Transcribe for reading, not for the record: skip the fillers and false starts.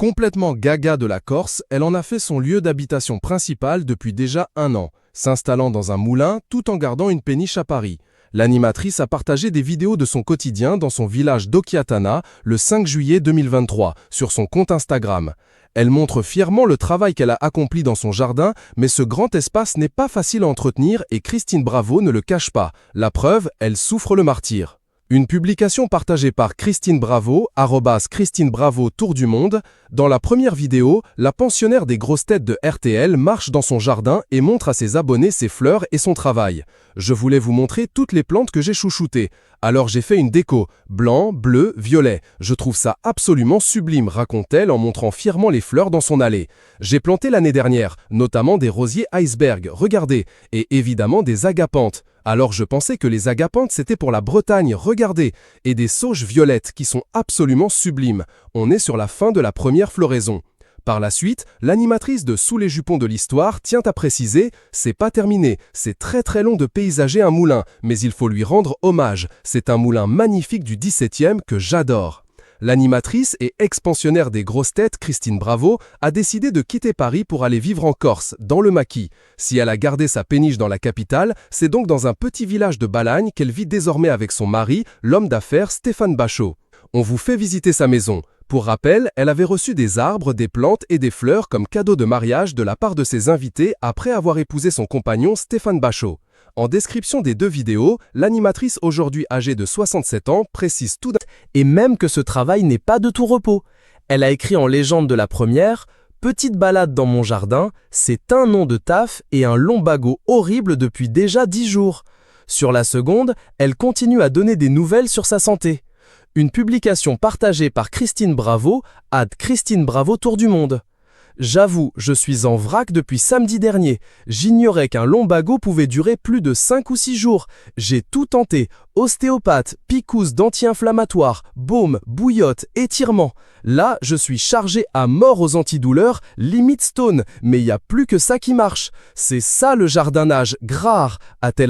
Complètement gaga de la Corse, elle en a fait son lieu d'habitation principal depuis déjà 1 an, s'installant dans un moulin tout en gardant une péniche à Paris. L'animatrice a partagé des vidéos de son quotidien dans son village d'Occhiatana le 5 juillet 2023 sur son compte Instagram. Elle montre fièrement le travail qu'elle a accompli dans son jardin, mais ce grand espace n'est pas facile à entretenir et Christine Bravo ne le cache pas. La preuve, elle souffre le martyre. Une publication partagée par Christine Bravo, @Christine Bravo Tour du Monde. Dans la première vidéo, la pensionnaire des grosses têtes de RTL marche dans son jardin et montre à ses abonnés ses fleurs et son travail. Je voulais vous montrer toutes les plantes que j'ai chouchoutées. Alors j'ai fait une déco, blanc, bleu, violet. Je trouve ça absolument sublime, raconte-t-elle en montrant fièrement les fleurs dans son allée. J'ai planté l'année dernière, notamment des rosiers iceberg, regardez, et évidemment des agapantes. Alors je pensais que les agapantes c'était pour la Bretagne, regardez, et des sauges violettes qui sont absolument sublimes. On est sur la fin de la première floraison. Par la suite, l'animatrice de Sous les jupons de l'histoire tient à préciser « C'est pas terminé, c'est très long de paysager un moulin, mais il faut lui rendre hommage. C'est un moulin magnifique du 17e que j'adore. » L'animatrice et ex-pensionnaire des grosses têtes, Christine Bravo, a décidé de quitter Paris pour aller vivre en Corse, dans le Maquis. Si elle a gardé sa péniche dans la capitale, c'est donc dans un petit village de Balagne qu'elle vit désormais avec son mari, l'homme d'affaires Stéphane Bachot. On vous fait visiter sa maison. Pour rappel, elle avait reçu des arbres, des plantes et des fleurs comme cadeau de mariage de la part de ses invités après avoir épousé son compagnon Stéphane Bachot. En description des 2 vidéos, l'animatrice aujourd'hui âgée de 67 ans précise tout et même que ce travail n'est pas de tout repos. Elle a écrit en légende de la première « Petite balade dans mon jardin, c'est un nom de taf et un lumbago horrible depuis déjà 10 jours. » Sur la seconde, elle continue à donner des nouvelles sur sa santé. Une publication partagée par Christine Bravo, @Christine Bravo Tour du Monde. J'avoue, je suis en vrac depuis samedi dernier. J'ignorais qu'un lumbago pouvait durer plus de 5 ou 6 jours. J'ai tout tenté. Ostéopathe, picouse d'anti-inflammatoire, baume, bouillotte, étirement. Là, je suis chargé à mort aux antidouleurs, limite stone. Mais il n'y a plus que ça qui marche. C'est ça le jardinage, grare, a-t-elle ajouté.